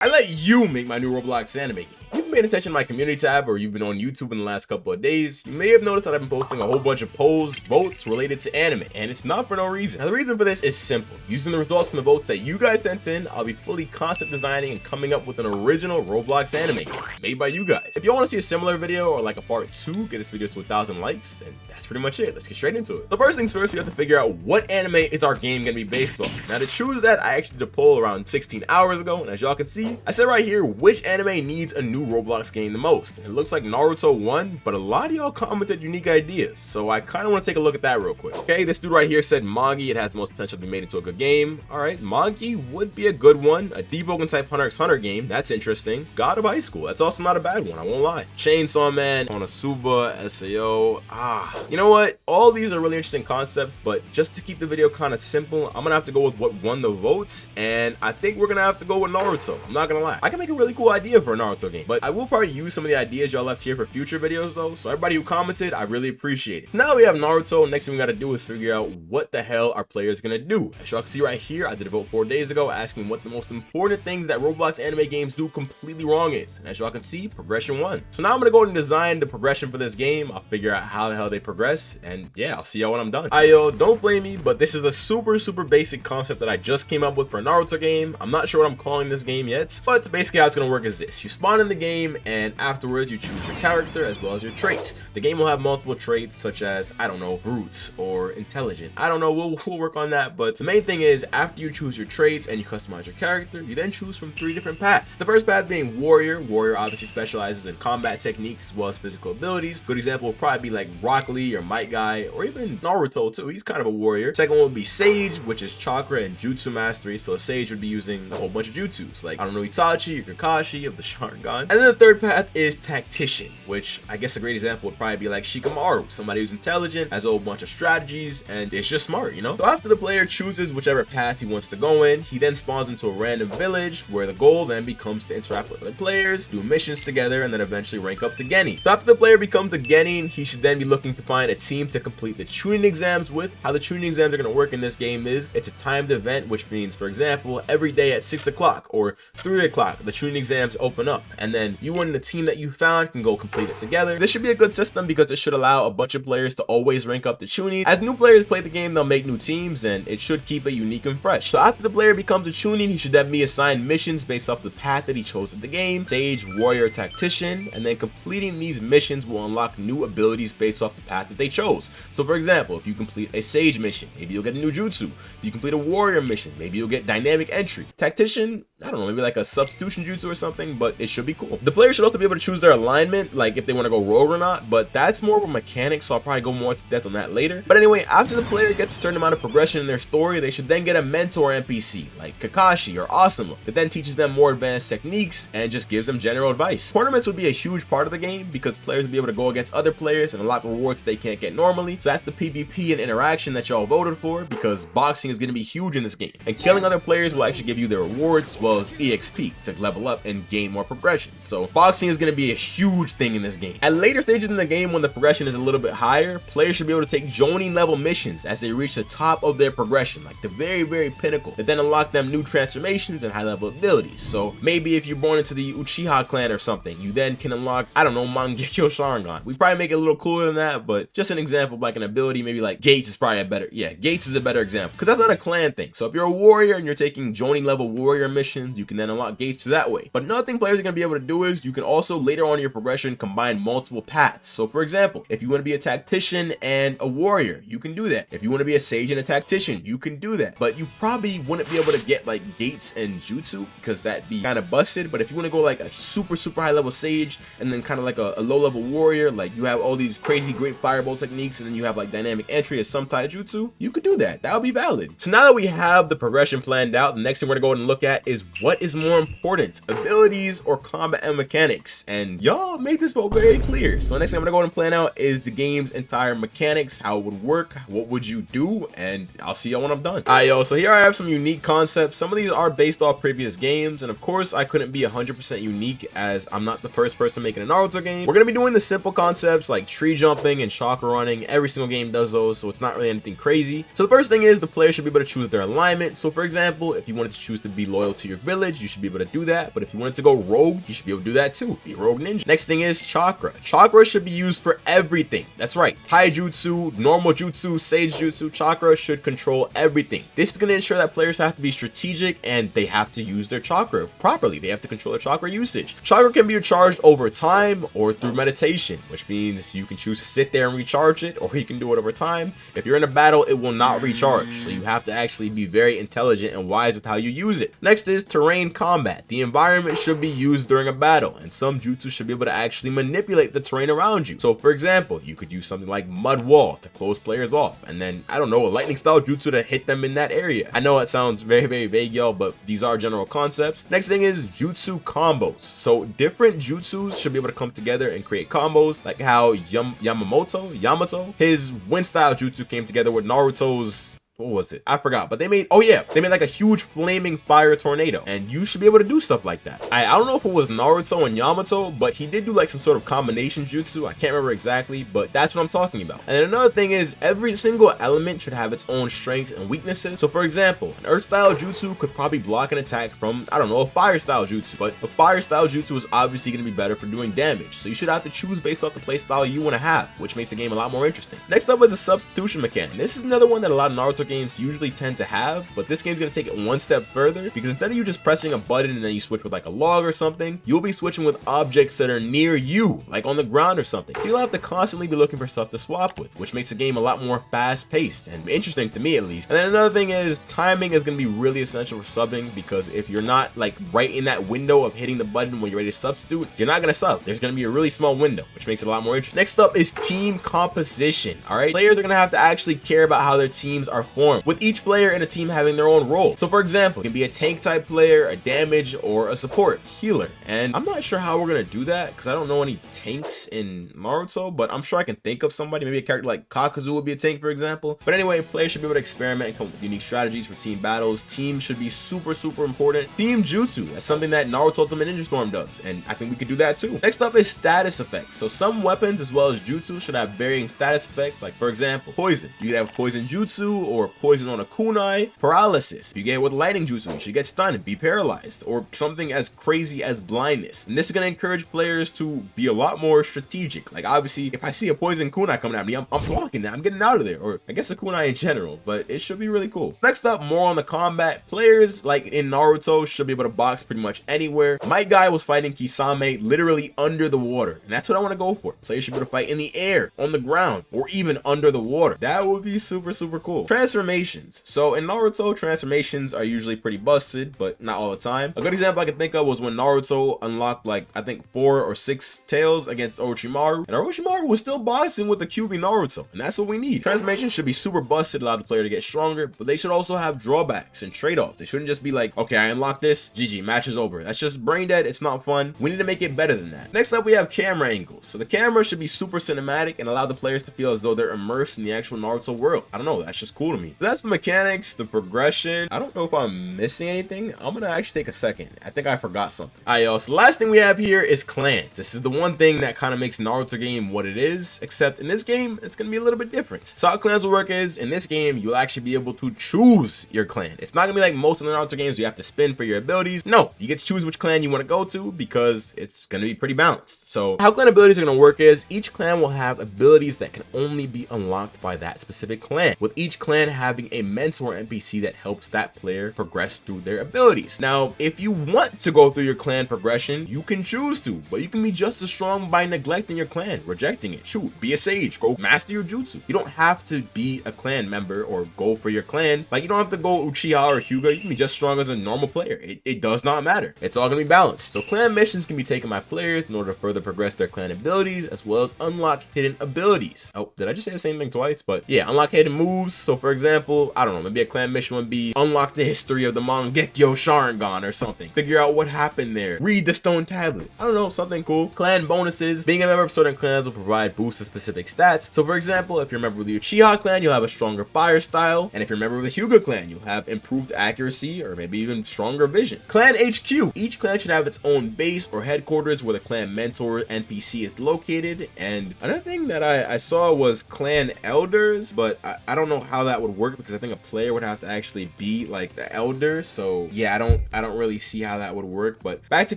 I let you make my new Roblox anime game. If you've been paying attention to my community tab or you've been on YouTube in the last couple of days, you may have noticed that I've been posting a whole bunch of polls, votes related to anime, and it's not for no reason. Now the reason for this is simple. Using the results from the votes that you guys sent in, I'll be fully concept designing and coming up with an original Roblox anime game made by you guys. If you want to see a similar video or like a part 2, get this video to 1,000 likes, and that's pretty much it. Let's get straight into it. The first things first, we have to figure out what anime is our game gonna be based on. Now to choose that, I actually did a poll around 16 hours ago, and as y'all can see, I said right here which anime needs a new Roblox game the most. And it looks like Naruto won, but a lot of y'all commented unique ideas, so I kind of want to take a look at that real quick. Okay, this dude right here said Magi. It has the most potential to be made into a good game. All right, Magi would be a good one. A Debogan type Hunter x Hunter game, that's interesting. God of High School, that's also not a bad one, I won't lie. Chainsaw Man, Konosuba, SAO. You know what? All these are really interesting concepts, but just to keep the video kind of simple, I'm gonna have to go with what won the votes, and I think we're gonna have to go with Naruto. I'm not gonna lie. I can make a really cool idea for a Naruto game, but I will probably use some of the ideas y'all left here for future videos though, so everybody who commented, I really appreciate it. So now that we have Naruto, next thing we gotta do is figure out what the hell our players gonna do. As y'all can see right here, I did a vote 4 days ago asking what the most important things that Roblox anime games do completely wrong is, and as y'all can see, progression won. So now I'm gonna go and design the progression for this game. I'll figure out how the hell they progress, and yeah, I'll see y'all when I'm done. Yo, don't blame me, but this is a super basic concept that I just came up with for a Naruto game. I'm not sure what I'm calling this game yet, but basically how it's gonna work is this. You spawn in the game, and afterwards you choose your character as well as your traits. The game will have multiple traits such as, I don't know, brute or intelligent. I don't know, we'll work on that, but the main thing is after you choose your traits and you customize your character, you then choose from 3 different paths. The first path being Warrior. Warrior obviously specializes in combat techniques as well as physical abilities. Good example will probably be like Rock Lee or Might Guy or even Naruto too. He's kind of a warrior. Second one would be Sage, which is chakra and jutsu mastery. So Sage would be using a whole bunch of jutsus like, I don't know, Itachi or Kakashi of the Sharingan. And then the third path is Tactician, which I guess a great example would probably be like Shikamaru, somebody who's intelligent, has a whole bunch of strategies, and it's just smart, you know? So after the player chooses whichever path he wants to go in, he then spawns into a random village where the goal then becomes to interact with other players, do missions together, and then eventually rank up to Genin. So after the player becomes a Genin, he should then be looking to find a team to complete the Chunin exams with. How the Chunin exams are going to work in this game is it's a timed event, which means, for example, every day at 6 o'clock or 3 o'clock, the Chunin exams open up, and then you and the team that you found can go complete it together. This should be a good system because it should allow a bunch of players to always rank up the Chunin. As new players play the game, they'll make new teams, and it should keep it unique and fresh. So after the player becomes a Chunin, he should then be assigned missions based off the path that he chose in the game: Sage, Warrior, Tactician, and then completing these missions will unlock new abilities based off the path that they chose. So for example, if you complete a Sage mission, maybe you'll get a new jutsu. If you complete a Warrior mission, maybe you'll get dynamic entry. Tactician, I don't know, maybe like a substitution jutsu or something, but it should be cool. The player should also be able to choose their alignment, like if they want to go rogue or not, but that's more of a mechanic, so I'll probably go more into depth on that later. But anyway, after the player gets a certain amount of progression in their story, they should then get a mentor NPC, like Kakashi or Asuma, that then teaches them more advanced techniques and just gives them general advice. Tournaments would be a huge part of the game because players will be able to go against other players and unlock rewards they can't get normally. So that's the PvP and interaction that y'all voted for, because boxing is going to be huge in this game, and killing other players will actually give you the rewards as well as EXP to level up and gain more progression. So boxing is going to be a huge thing in this game. At later stages in the game, when the progression is a little bit higher, players should be able to take Jonin level missions as they reach the top of their progression, like the very pinnacle, that then unlock them new transformations and high level abilities. So maybe if you're born into the Uchiha clan or something, you then can unlock, I don't know, Mangekyo Sharingan. We probably make it a little cooler than that, but just an example of like an ability, maybe like Gates is probably a better, yeah, Gates is a better example, because that's not a clan thing. So if you're a warrior and you're taking Jonin level warrior missions, you can then unlock Gates that way. But another thing players are going to be able to do is you can also later on in your progression combine multiple paths. So for example, if you want to be a tactician and a warrior, you can do that. If you want to be a sage and a tactician, you can do that. But you probably wouldn't be able to get like Gates and Jutsu because that'd be kind of busted. But if you want to go like a super high level sage and then kind of like a low level warrior, like you have all these crazy great fireball techniques and then you have like dynamic entry as some taijutsu, you could do that. That would be valid. So now that we have the progression planned out, the next thing we're going to go ahead and look at is what is more important, abilities or combat and mechanics, and y'all made this vote very clear. So the next thing I'm gonna go ahead and plan out is the game's entire mechanics, how it would work, what would you do, and I'll see y'all when I'm done. Alright, yo, so here I have some unique concepts. Some of these are based off previous games, and of course I couldn't be 100% unique as I'm not the first person making a Naruto game. We're gonna be doing the simple concepts like tree jumping and chakra running. Every single game does those, so it's not really anything crazy. So the first thing is the player should be able to choose their alignment. So for example, if you wanted to choose to be loyal to your village, you should be able to do that. But if you wanted to go rogue, you should be able to do that too. Be rogue ninja. Next thing is chakra. Chakra should be used for everything. That's right. Taijutsu, normal jutsu, sage jutsu, chakra should control everything. This is going to ensure that players have to be strategic and they have to use their chakra properly. They have to control their chakra usage. Chakra can be recharged over time or through meditation, which means you can choose to sit there and recharge it, or you can do it over time. If you're in a battle, it will not recharge, so you have to actually be very intelligent and wise with how you use it. Next is terrain combat. The environment should be used during a battle, and some jutsu should be able to actually manipulate the terrain around you. So for example, you could use something like mud wall to close players off, and then I don't know, a lightning style jutsu to hit them in that area. I know it sounds very vague, y'all, but these are general concepts. Next thing is jutsu combos. So different jutsus should be able to come together and create combos, like how Yamato, his wind style jutsu came together with Naruto's, what was it? I forgot, but they made like a huge flaming fire tornado, and you should be able to do stuff like that. I don't know if it was Naruto and Yamato, but he did do like some sort of combination jutsu. I can't remember exactly, but that's what I'm talking about. And then another thing is every single element should have its own strengths and weaknesses. So for example, an earth style jutsu could probably block an attack from, I don't know, a fire style jutsu, but a fire style jutsu is obviously going to be better for doing damage. So you should have to choose based off the play style you want to have, which makes the game a lot more interesting. Next up is a substitution mechanic. This is another one that a lot of Naruto games usually tend to have, but this game's gonna take it one step further, because instead of you just pressing a button and then you switch with like a log or something, you'll be switching with objects that are near you, like on the ground or something. So you'll have to constantly be looking for stuff to swap with, which makes the game a lot more fast-paced and interesting to me at least. And then another thing is timing is gonna be really essential for subbing, because if you're not like right in that window of hitting the button when you're ready to substitute, you're not gonna sub. There's gonna be a really small window, which makes it a lot more interesting. Next up is team composition. All right, players are gonna have to actually care about how their teams are formed, with each player in a team having their own role. So for example, it can be a tank type player, a damage, or a support healer. And I'm not sure how we're gonna do that, because I don't know any tanks in Naruto, but I'm sure I can think of somebody. Maybe a character like Kakuzu would be a tank, for example. But anyway, players should be able to experiment and come up with unique strategies for team battles. Teams should be super important. Team jutsu, that's something that Naruto Ultimate Ninja Storm does, and I think we could do that too. Next up is status effects. So some weapons as well as jutsu should have varying status effects, like for example, poison. You could have poison jutsu or poison on a kunai. Paralysis, if you get hit with lightning jutsu, you should get stunned and be paralyzed, or something as crazy as blindness. And this is going to encourage players to be a lot more strategic. Like obviously, if I see a poison kunai coming at me, I'm blocking that, I'm getting out of there, or I guess a kunai in general, but it should be really cool. Next up, more on the combat. Players like in Naruto should be able to box pretty much anywhere. My guy was fighting Kisame literally under the water, and that's what I want to go for. Players should be able to fight in the air, on the ground, or even under the water. That would be super cool. Transformations. So in Naruto, transformations are usually pretty busted, but not all the time. A good example I can think of was when Naruto unlocked like I think 4 or 6 tails against Orochimaru, and Orochimaru was still boxing with the QB Naruto, and that's what we need. Transformations should be super busted, allow the player to get stronger, but they should also have drawbacks and trade-offs. They shouldn't just be like, okay, I unlocked this, GG, match is over. That's just brain dead. It's not fun. We need to make it better than that. Next up, we have camera angles. So the camera should be super cinematic and allow the players to feel as though they're immersed in the actual Naruto world. I don't know, that's just cool to me. So that's the mechanics, the progression. I don't know if I'm missing anything. I'm gonna actually take a second. I think I forgot something. Alright, y'all, so the last thing we have here is clans. This is the one thing that kind of makes Naruto game what it is, except in this game it's gonna be a little bit different. So how clans will work is, in this game you'll actually be able to choose your clan. It's not gonna be like most of the Naruto games you have to spin for your abilities. No, you get to choose which clan you want to go to, because it's gonna be pretty balanced. So how clan abilities are gonna work is, each clan will have abilities that can only be unlocked by that specific clan, with each clan having a mentor NPC that helps that player progress through their abilities. Now, if you want to go through your clan progression, you can choose to, but you can be just as strong by neglecting your clan, rejecting it. Shoot, be a sage, go master your jutsu. You don't have to be a clan member or go for your clan. Like, you don't have to go Uchiha or Hyuga. You can be just strong as a normal player. It does not matter. It's all gonna be balanced. So clan missions can be taken by players in order to further progress their clan abilities, as well as unlock hidden abilities. Oh, did I just say the same thing twice? But yeah, unlock hidden moves. So for example, I don't know, maybe a clan mission would be unlock the history of the Mangekyo Sharingan or something. Figure out what happened there. Read the stone tablet. I don't know, something cool. Clan bonuses. Being a member of certain clans will provide boosts to specific stats. So for example, if you're a member of the Uchiha clan, you'll have a stronger fire style. And if you're a member of the Hyuga clan, you'll have improved accuracy or maybe even stronger vision. Clan HQ. Each clan should have its own base or headquarters where the clan mentor NPC is located. And another thing that I saw was clan elders, but I don't know how that would work because I think a player would have to actually be like the elder. So yeah, I don't really see how that would work. But back to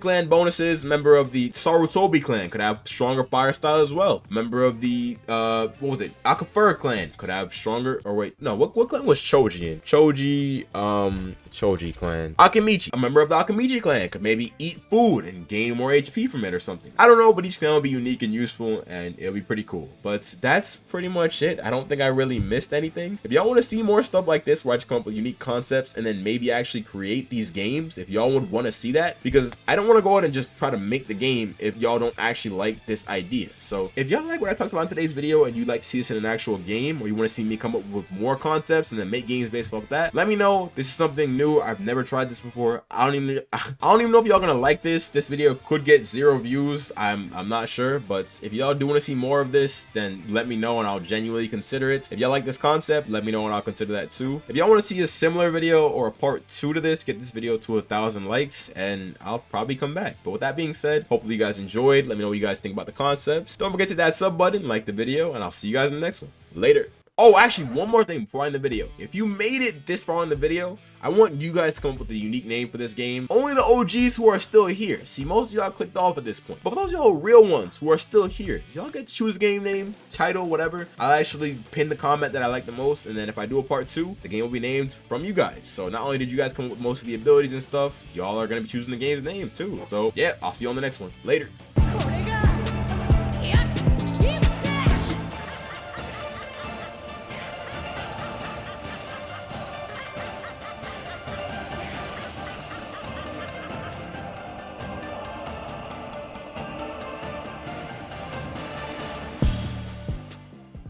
clan bonuses. Member of the Sarutobi clan could have stronger fire style as well. Member of the what was it, Akafura clan could have stronger, or wait, no, what clan was Choji in? Choji clan. Akimichi, a member of the Akimichi clan, could maybe eat food and gain more HP from it or something. I don't know, but each clan will be unique and useful and it'll be pretty cool. But that's pretty much it. I don't think I really missed anything. If y'all want to see more stuff like this where I just come up with unique concepts and then maybe actually create these games, if y'all would want to see that, because I don't want to go out and just try to make the game if y'all don't actually like this idea. So if y'all like what I talked about in today's video and you'd like to see this in an actual game, or you want to see me come up with more concepts and then make games based off that, let me know. This is something new. I've never tried this before. I don't even know if y'all gonna like this. This video could get 0 views. I'm not sure, but if y'all do want to see more of this, then let me know and I'll genuinely consider it. If y'all like this concept, let me know and I'll consider that too. If y'all want to see a similar video or a part 2 to this, get this video to 1,000 likes and I'll probably come back. But with that being said, hopefully you guys enjoyed. Let me know what you guys think about the concepts. Don't forget to hit that sub button, like the video, and I'll see you guys in the next one. Later. Oh, actually, one more thing before I end the video. If you made it this far in the video, I want you guys to come up with a unique name for this game. Only the OGs who are still here. See, most of y'all clicked off at this point. But for those of y'all real ones who are still here, y'all get to choose game name, title, whatever. I'll actually pin the comment that I like the most. And then if I do a part 2, the game will be named from you guys. So not only did you guys come up with most of the abilities and stuff, y'all are going to be choosing the game's name too. So yeah, I'll see you on the next one. Later.